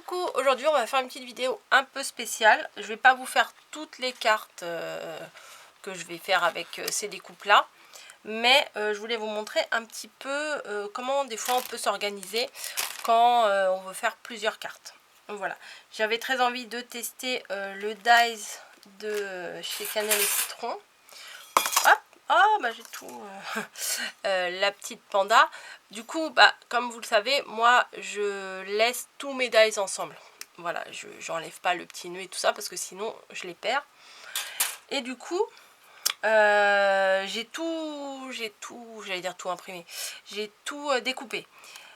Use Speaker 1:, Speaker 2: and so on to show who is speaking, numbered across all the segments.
Speaker 1: Coucou, aujourd'hui on va faire une petite vidéo un peu spéciale. Je vais pas vous faire toutes les cartes que je vais faire avec ces découpes là, mais je voulais vous montrer un petit peu comment des fois on peut s'organiser quand on veut faire plusieurs cartes. Donc voilà, j'avais très envie de tester le dies de chez Cannelle et Citron. Hop, oh bah j'ai tout la petite panda. Du coup, bah, comme vous le savez, moi je laisse tous mes dies ensemble. Voilà, j'enlève pas le petit nœud et tout ça parce que sinon je les perds. Et du coup, j'ai tout, j'allais dire tout imprimé. J'ai tout découpé.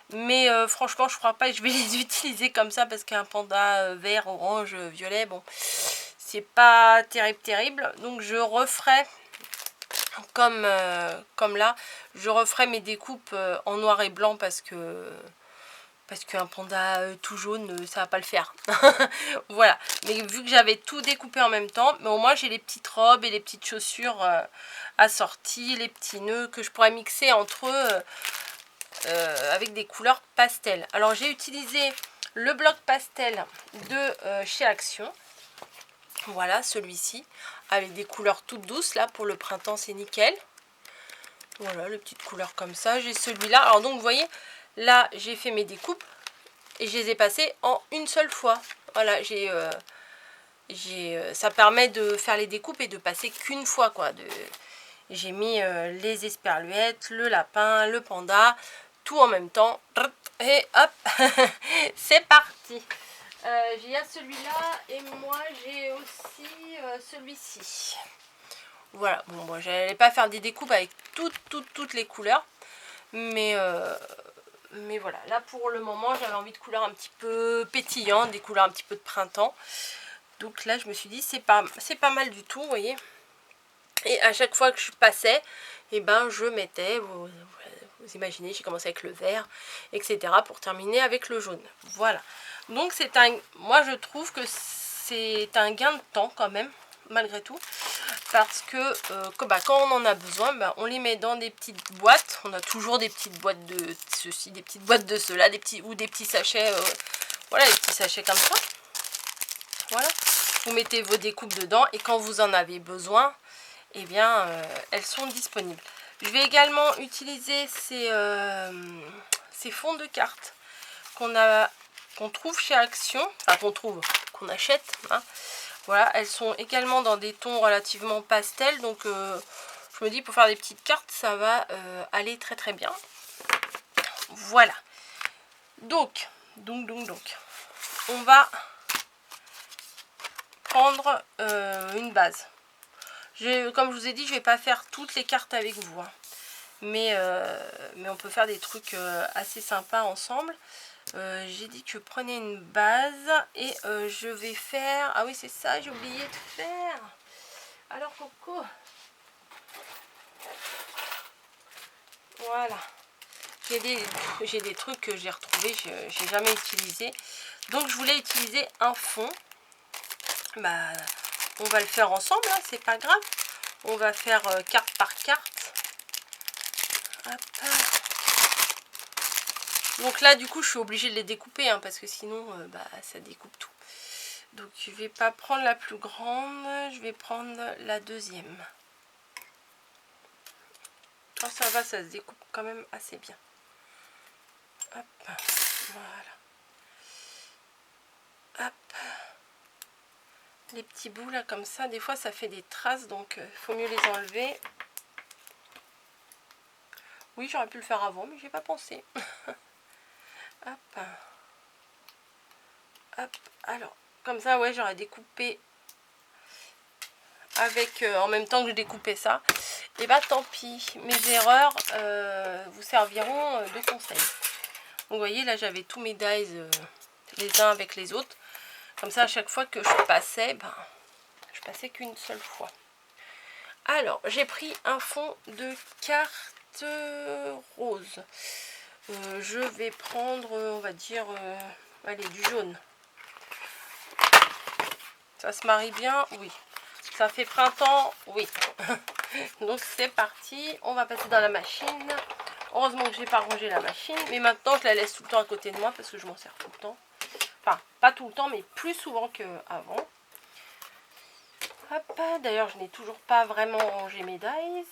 Speaker 1: Mais franchement, je crois pas que je vais les utiliser comme ça parce qu'un panda vert, orange, violet, bon, c'est pas terrible. Donc je referai comme là, je referai mes découpes en noir et blanc parce qu'un panda tout jaune, ça va pas le faire. Voilà, mais vu que j'avais tout découpé en même temps, mais au moins j'ai les petites robes et les petites chaussures assorties, les petits nœuds que je pourrais mixer entre eux avec des couleurs pastel. Alors j'ai utilisé le bloc pastel de chez Action. Voilà, celui-ci, avec des couleurs toutes douces. Là, pour le printemps, c'est nickel. Voilà, les petites couleurs comme ça. J'ai celui-là. Alors donc, vous voyez, là, j'ai fait mes découpes et je les ai passées en une seule fois. Voilà, ça permet de faire les découpes et de passer qu'une fois, quoi. J'ai mis les esperluettes, le lapin, le panda, tout en même temps. Et hop, c'est parti. J'ai celui-là et moi j'ai aussi celui-ci. Voilà, bon, moi j'allais pas faire des découpes avec toutes les couleurs, mais voilà, là pour le moment j'avais envie de couleurs un petit peu pétillantes, des couleurs un petit peu de printemps. Donc là je me suis dit c'est pas mal du tout, vous voyez. Et à chaque fois que je passais, et ben je mettais, vous imaginez, j'ai commencé avec le vert, etc. pour terminer avec le jaune. Voilà. Donc c'est moi je trouve que c'est un gain de temps quand même, malgré tout. Parce que quand on en a besoin, on les met dans des petites boîtes. On a toujours des petites boîtes de ceci, des petites boîtes de cela, des petits sachets. Voilà, des petits sachets comme ça. Voilà. Vous mettez vos découpes dedans et quand vous en avez besoin, eh bien, elles sont disponibles. Je vais également utiliser ces fonds de cartes qu'on trouve chez Action, enfin qu'on achète. Hein. Voilà, elles sont également dans des tons relativement pastels, donc je me dis pour faire des petites cartes, ça va aller très bien. Voilà. Donc, on va prendre une base. Comme je vous ai dit, je vais pas faire toutes les cartes avec vous, hein. Mais on peut faire des trucs assez sympas ensemble. J'ai dit que je prenais une base et je vais faire... Ah oui, c'est ça, j'ai oublié de faire. Alors, Coco. Voilà. J'ai des trucs que j'ai retrouvés, j'ai jamais utilisé. Donc, je voulais utiliser un fond. Bah, on va le faire ensemble, hein, c'est pas grave. On va faire carte par carte. Hop. Donc là, du coup, je suis obligée de les découper, hein, parce que sinon, ça découpe tout. Donc, je vais pas prendre la plus grande, je vais prendre la deuxième. Quand ça va, ça se découpe quand même assez bien. Hop, voilà. Hop. Les petits bouts là, comme ça, des fois, ça fait des traces, donc il faut mieux les enlever. Oui, j'aurais pu le faire avant, mais j'ai pas pensé. Hop. Hop. Alors, comme ça, ouais, j'aurais découpé avec en même temps que je découpais ça. Et bah tant pis, mes erreurs vous serviront de conseil. Donc vous voyez, là j'avais tous mes dies les uns avec les autres. Comme ça, à chaque fois que je passais, je passais qu'une seule fois. Alors, j'ai pris un fond de carte rose. Je vais prendre, on va dire, allez, du jaune. Ça se marie bien, oui. Ça fait printemps, oui. Donc c'est parti, on va passer dans la machine. Heureusement que j'ai pas rangé la machine, mais maintenant je la laisse tout le temps à côté de moi parce que je m'en sers tout le temps. Enfin, pas tout le temps, mais plus souvent qu'avant. Hop, d'ailleurs, je n'ai toujours pas vraiment rangé mes dies.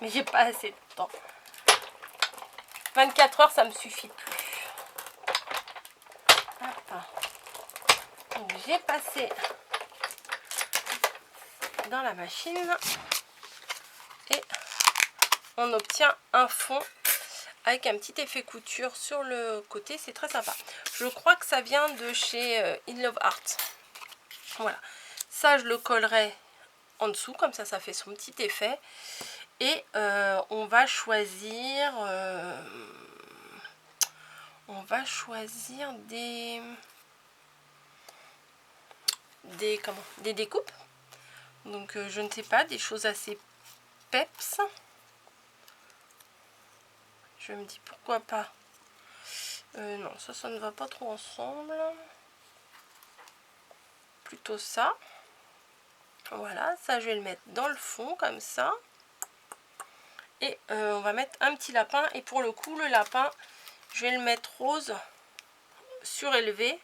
Speaker 1: Mais j'ai pas assez de temps. 24 heures, ça me suffit plus. Hop. Donc, j'ai passé dans la machine. Et on obtient un fond avec un petit effet couture sur le côté. C'est très sympa. Je crois que ça vient de chez In Love Art. Voilà. Ça, je le collerai en dessous. Comme ça, ça fait son petit effet. Et on va choisir... des découpes. Donc, je ne sais pas, des choses assez peps. Je me dis pourquoi pas. Non, ça ne va pas trop ensemble. Plutôt ça. Voilà, ça je vais le mettre dans le fond comme ça. Et on va mettre un petit lapin. Et pour le coup, le lapin, je vais le mettre rose surélevé.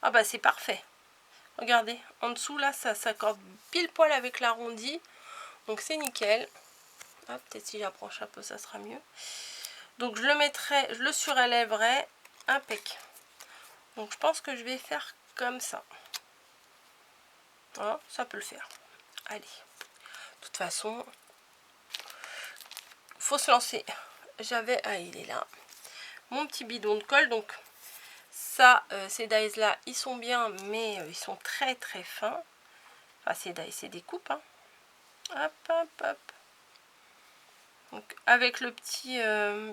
Speaker 1: Ah bah c'est parfait. Regardez, en dessous là, ça s'accorde pile poil avec l'arrondi. Donc c'est nickel. Ah, peut-être si j'approche un peu, ça sera mieux. Donc je le mettrai, je le surélèverai impec. Donc je pense que je vais faire comme ça. Voilà, ça peut le faire. Allez. De toute façon, faut se lancer. J'avais, ah il est là, mon petit bidon de colle. Donc ça, ces dies là, ils sont bien, mais ils sont très très fins. Enfin ces dies, c'est des coupes. Hein. Hop, hop, hop. Donc avec le petit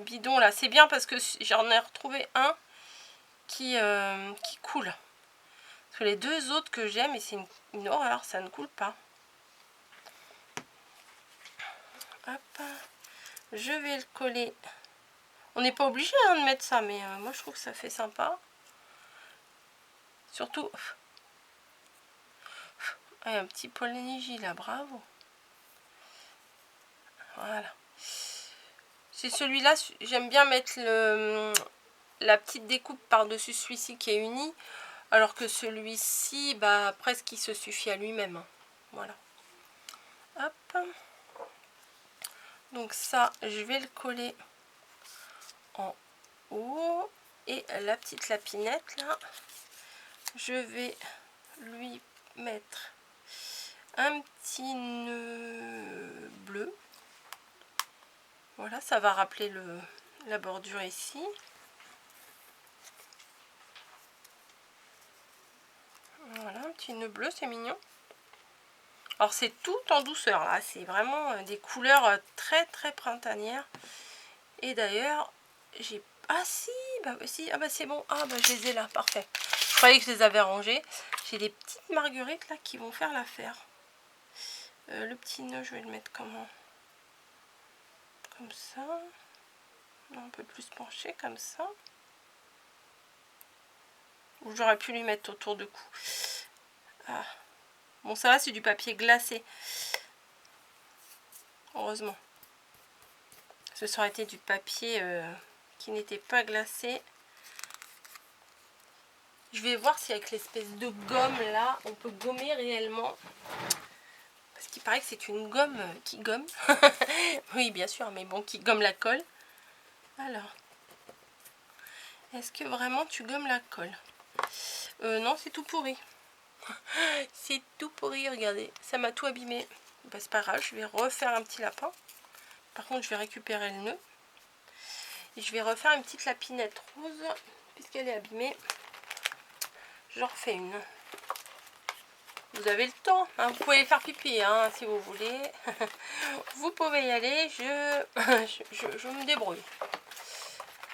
Speaker 1: bidon là, c'est bien parce que j'en ai retrouvé un qui coule. Parce que les deux autres que j'ai, mais c'est une horreur, ça ne coule pas. Hop, je vais le coller. On n'est pas obligé hein, de mettre ça, mais moi je trouve que ça fait sympa. Surtout, ah, un petit polynégie là, bravo. Voilà. C'est celui-là, j'aime bien mettre la petite découpe par-dessus celui-ci qui est uni. Alors que celui-ci, bah, presque il se suffit à lui-même. Hein. Voilà. Hop. Donc ça, je vais le coller en haut. Et la petite lapinette, là, je vais lui mettre un petit nœud bleu. Voilà, ça va rappeler la bordure ici. Voilà, un petit nœud bleu, c'est mignon. Alors c'est tout en douceur là, c'est vraiment des couleurs très très printanières. Et d'ailleurs, j'ai... Ah si, ah bah c'est bon, ah bah je les ai là, parfait. Je croyais que je les avais rangés. J'ai des petites marguerites là qui vont faire l'affaire. Le petit nœud, je vais le mettre comment? Comme ça. Un peu plus penché comme ça. Ou j'aurais pu lui mettre autour du cou. Ah. Bon, ça va, c'est du papier glacé. Heureusement. Ce serait été du papier qui n'était pas glacé. Je vais voir si avec l'espèce de gomme là, on peut gommer réellement. Parce qu'il paraît que c'est une gomme qui gomme. Oui, bien sûr, mais bon, qui gomme la colle. Alors, est-ce que vraiment tu gommes la colle? Non, c'est tout pourri. C'est tout pourri, regardez. Ça m'a tout abîmé. Bah, c'est pas grave, je vais refaire un petit lapin. Par contre, je vais récupérer le nœud. Et je vais refaire une petite lapinette rose. Puisqu'elle est abîmée. J'en refais une. Vous avez le temps. Hein, vous pouvez faire pipi hein, si vous voulez. Vous pouvez y aller. Je me débrouille.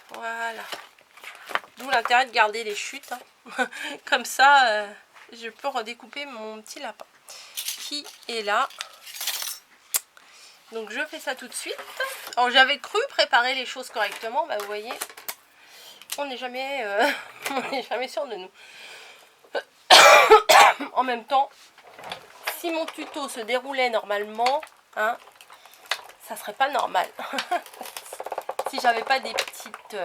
Speaker 1: Voilà. D'où l'intérêt de garder les chutes. Hein. Comme ça, je peux redécouper mon petit lapin. Qui est là. Donc je fais ça tout de suite. Alors j'avais cru préparer les choses correctement. Bah, vous voyez, on n'est jamais, sûr de nous. En même temps, si mon tuto se déroulait normalement, hein, ça serait pas normal. Si j'avais pas des petites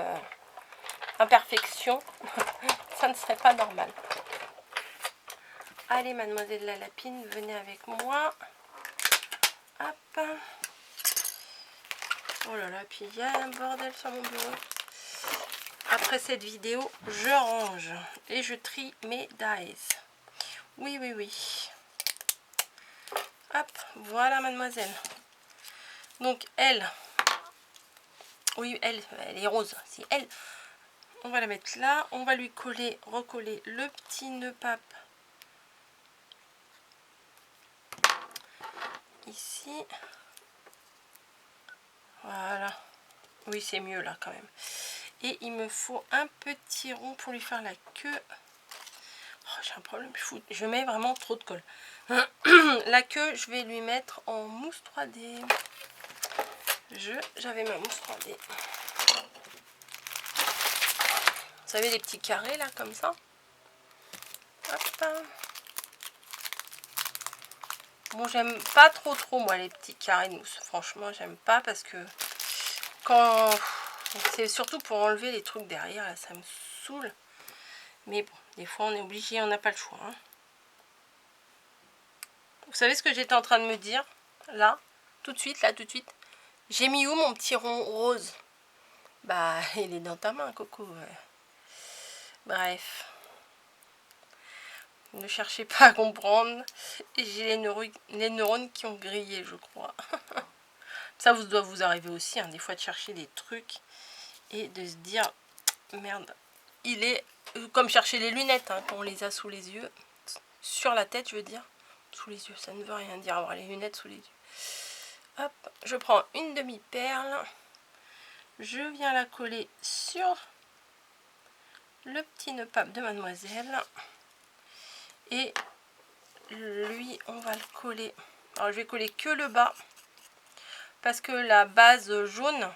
Speaker 1: imperfections. ça ne serait pas normal. Allez, mademoiselle la lapine, venez avec moi. Hop. Oh là là, puis il y a un bordel sur mon bureau. Après cette vidéo, je range et je trie mes dies. Oui, oui, oui. Hop, voilà mademoiselle. Donc elle, oui, elle est rose. C'est elle. On va la mettre là. On va lui coller, recoller le petit nœud pape. Ici. Voilà. Oui, c'est mieux là quand même. Et il me faut un petit rond pour lui faire la queue. Oh, j'ai un problème fou. Je mets vraiment trop de colle. La queue, je vais lui mettre en mousse 3D. J'avais ma mousse 3D. Vous savez, les petits carrés là, comme ça. Hop. Bon, j'aime pas trop moi les petits carrés de mousse. Franchement, j'aime pas parce que quand c'est surtout pour enlever les trucs derrière, là, ça me saoule. Mais bon, des fois on est obligé, on n'a pas le choix. Hein. Vous savez ce que j'étais en train de me dire là, tout de suite, j'ai mis où mon petit rond rose? Bah, il est dans ta main, Coco. Bref. Ne cherchez pas à comprendre. J'ai les neurones qui ont grillé, je crois. Ça vous doit vous arriver aussi, hein, des fois de chercher des trucs et de se dire, merde, il est comme chercher les lunettes, hein, quand on les a sous les yeux. Sur la tête, je veux dire. Sous les yeux, ça ne veut rien dire, avoir les lunettes sous les yeux. Hop, je prends une demi-perle. Je viens la coller sur le petit nœud pape de mademoiselle. Et lui, on va le coller. Alors, je vais coller que le bas. Parce que la base jaune,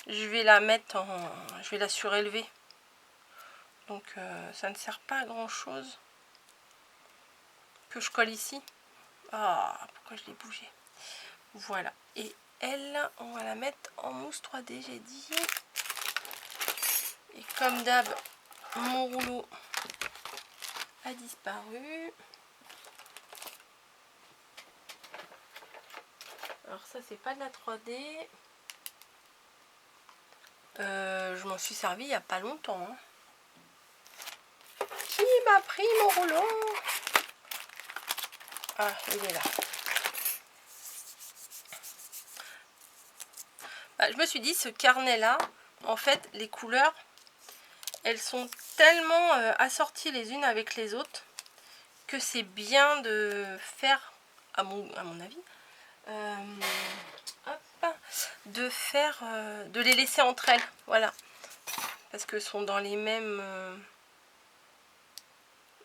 Speaker 1: je vais la mettre en... Je vais la surélever. Donc, ça ne sert pas à grand chose. Que je colle ici. Ah, pourquoi je l'ai bougé? Voilà. Et elle, on va la mettre en mousse 3D, j'ai dit. Et comme d'hab, mon rouleau a disparu. Alors ça, c'est pas de la 3D. Je m'en suis servi il n'y a pas longtemps. Hein. Qui m'a pris mon rouleau? Ah, il est là. Bah, je me suis dit, ce carnet-là, en fait, les couleurs, elles sont tellement assorties les unes avec les autres que c'est bien de faire, à mon avis, de les laisser entre elles, voilà, parce que sont dans les mêmes,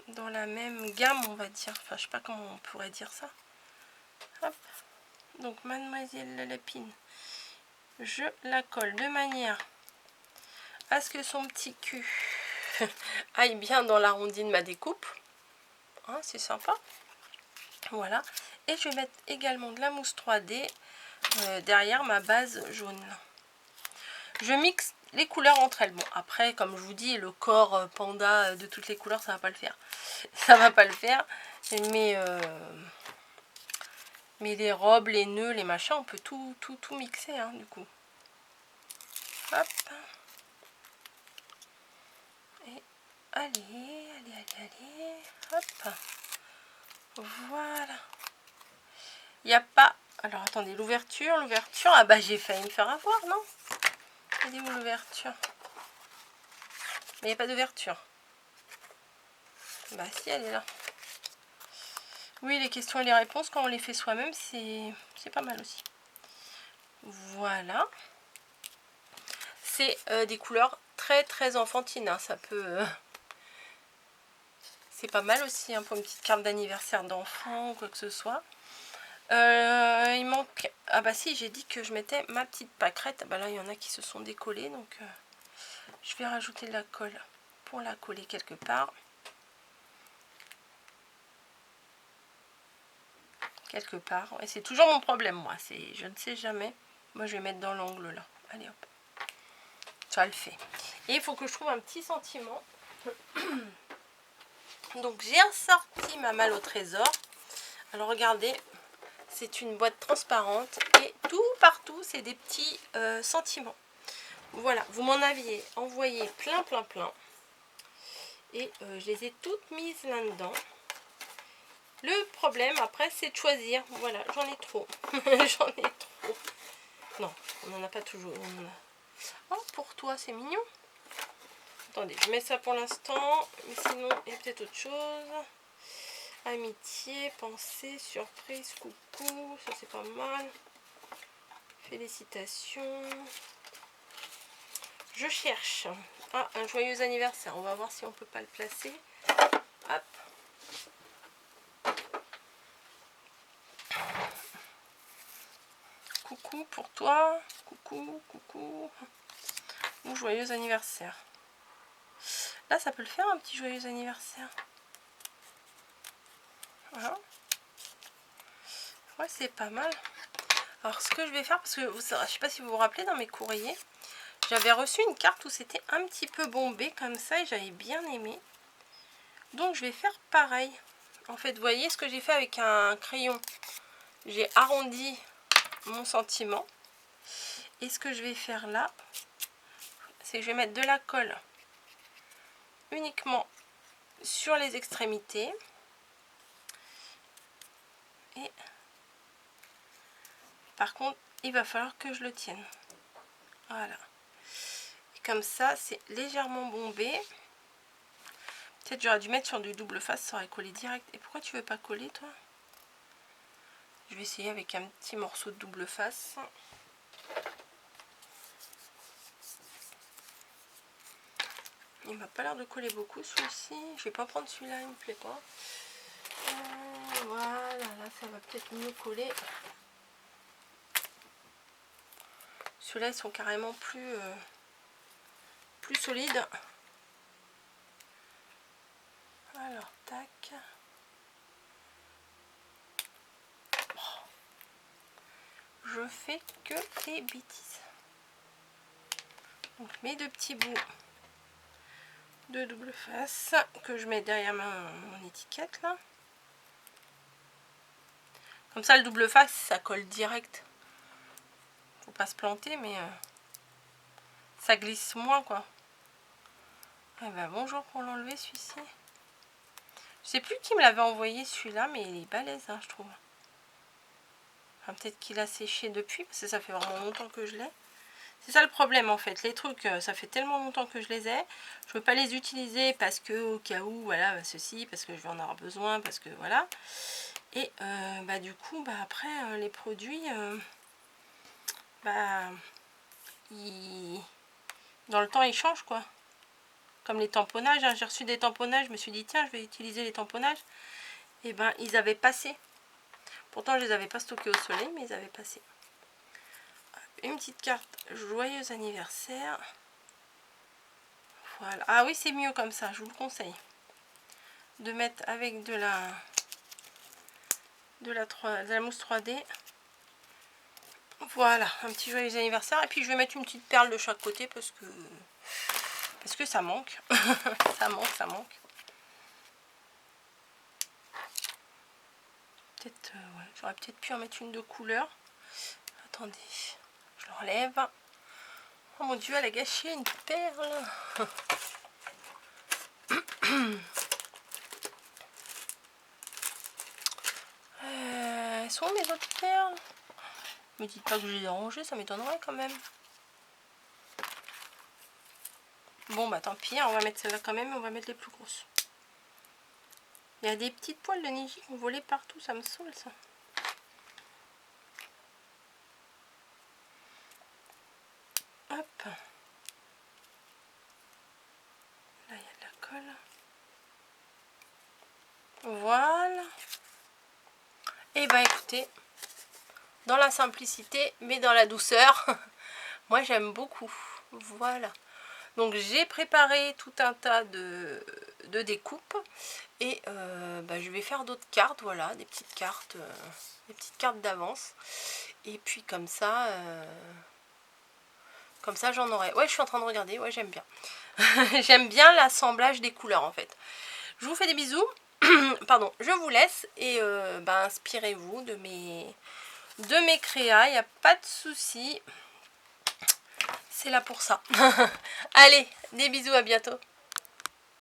Speaker 1: dans la même gamme, on va dire. Enfin, je sais pas comment on pourrait dire ça. Hop. Donc, mademoiselle la lapine, je la colle de manière à ce que son petit cul aille bien dans l'arrondi de ma découpe. Hein, c'est sympa. Voilà. Et je vais mettre également de la mousse 3D derrière ma base jaune. Je mixe les couleurs entre elles. Bon, après, comme je vous dis, le corps panda de toutes les couleurs, ça va pas le faire. Ça va pas le faire. Mais les robes, les nœuds, les machins, on peut tout mixer, hein, du coup. Hop. Et allez. Hop. Voilà. Il n'y a pas... Alors, attendez, l'ouverture. Ah bah, j'ai failli me faire avoir, non? Elle est où l'ouverture? Mais il n'y a pas d'ouverture. Bah si, elle est là. Oui, les questions et les réponses, quand on les fait soi-même, c'est pas mal aussi. Voilà. C'est des couleurs très enfantines. Hein. Ça peut... c'est pas mal aussi, hein, pour une petite carte d'anniversaire d'enfant ou quoi que ce soit. Il manque... Ah bah si, j'ai dit que je mettais ma petite pâquerette. Bah là, il y en a qui se sont décollés, donc je vais rajouter de la colle pour la coller quelque part. Quelque part. Et c'est toujours mon problème, moi. Je ne sais jamais. Moi, je vais mettre dans l'angle là. Allez, hop. Ça le fait. Et il faut que je trouve un petit sentiment Donc j'ai ressorti ma malle au trésor. Alors regardez, c'est une boîte transparente et tout partout c'est des petits sentiments. Voilà, vous m'en aviez envoyé plein. Et je les ai toutes mises là-dedans. Le problème après c'est de choisir. Voilà, j'en ai trop. J'en ai trop. Non, on n'en a pas toujours. Oh, pour toi c'est mignon. Attendez, je mets ça pour l'instant. Mais sinon, il y a peut-être autre chose. Amitié, pensée, surprise, coucou. Ça c'est pas mal. Félicitations. Je cherche. Ah, un joyeux anniversaire. On va voir si on peut pas le placer. Hop. Coucou pour toi. Coucou. Ou joyeux anniversaire. Là, ça peut le faire un petit joyeux anniversaire. Voilà. Ouais, c'est pas mal. Alors, ce que je vais faire, parce que je sais pas si vous vous rappelez, dans mes courriers, j'avais reçu une carte où c'était un petit peu bombé comme ça et j'avais bien aimé. Donc, je vais faire pareil. En fait, vous voyez ce que j'ai fait avec un crayon. J'ai arrondi mon sentiment. Et ce que je vais faire là, c'est que je vais mettre de la colle uniquement sur les extrémités. Et par contre, il va falloir que je le tienne. Voilà. Et comme ça, c'est légèrement bombé. Peut-être j'aurais dû mettre sur du double face, ça aurait collé direct. Et pourquoi tu veux pas coller, toi? Je vais essayer avec un petit morceau de double face. Il m'a pas l'air de coller beaucoup celui-ci. Je vais pas prendre celui-là, il me plaît pas. Voilà, là ça va peut-être mieux coller. Ceux-là ils sont carrément plus solides. Alors, tac. Je fais que des bêtises. Donc mes deux petits bouts de double face que je mets derrière mon étiquette là. Comme ça le double face ça colle direct. Faut pas se planter mais ça glisse moins quoi. Eh ben bonjour pour l'enlever celui-ci. Je sais plus qui me l'avait envoyé celui-là mais il est balèze hein, je trouve. Enfin, peut-être qu'il a séché depuis parce que ça fait vraiment longtemps que je l'ai. C'est ça le problème en fait, les trucs ça fait tellement longtemps que je les ai, je peux pas les utiliser parce que au cas où, voilà, bah, ceci, parce que je vais en avoir besoin, parce que voilà. Et bah du coup, bah après les produits, bah dans le temps ils changent quoi. Comme les tamponnages, hein. J'ai reçu des tamponnages, je me suis dit tiens je vais utiliser les tamponnages. Et ben ils avaient passé. Pourtant je les avais pas stockés au soleil, mais ils avaient passé. Une petite carte joyeux anniversaire. Voilà. Ah oui, c'est mieux comme ça, je vous le conseille. De mettre avec de la mousse 3D. Voilà, un petit joyeux anniversaire. Et puis je vais mettre une petite perle de chaque côté parce que ça manque. ça manque. Peut-être, ouais, j'aurais peut-être pu en mettre une de couleur. Attendez, je l'enlève. Oh mon dieu, elle a gâché une perle. Elles sont où mes autres perles? Me dites pas que je les ai rangées, ça m'étonnerait quand même. Bon bah tant pis, on va mettre celle-là quand même, on va mettre les plus grosses. Il y a des petites poils de Niji qui ont volé partout, ça me saoule ça. Hop. Là il y a de la colle. Voilà. Et bah écoutez, dans la simplicité mais dans la douceur, moi j'aime beaucoup. Voilà. Donc j'ai préparé tout un tas de découpes et bah, je vais faire d'autres cartes, voilà, des petites cartes d'avance. Et puis comme ça j'en aurai. Ouais, je suis en train de regarder, ouais j'aime bien. J'aime bien l'assemblage des couleurs en fait. Je vous fais des bisous. Pardon, je vous laisse et inspirez-vous de mes créas, il n'y a pas de souci. C'est là pour ça. Allez, des bisous, à bientôt.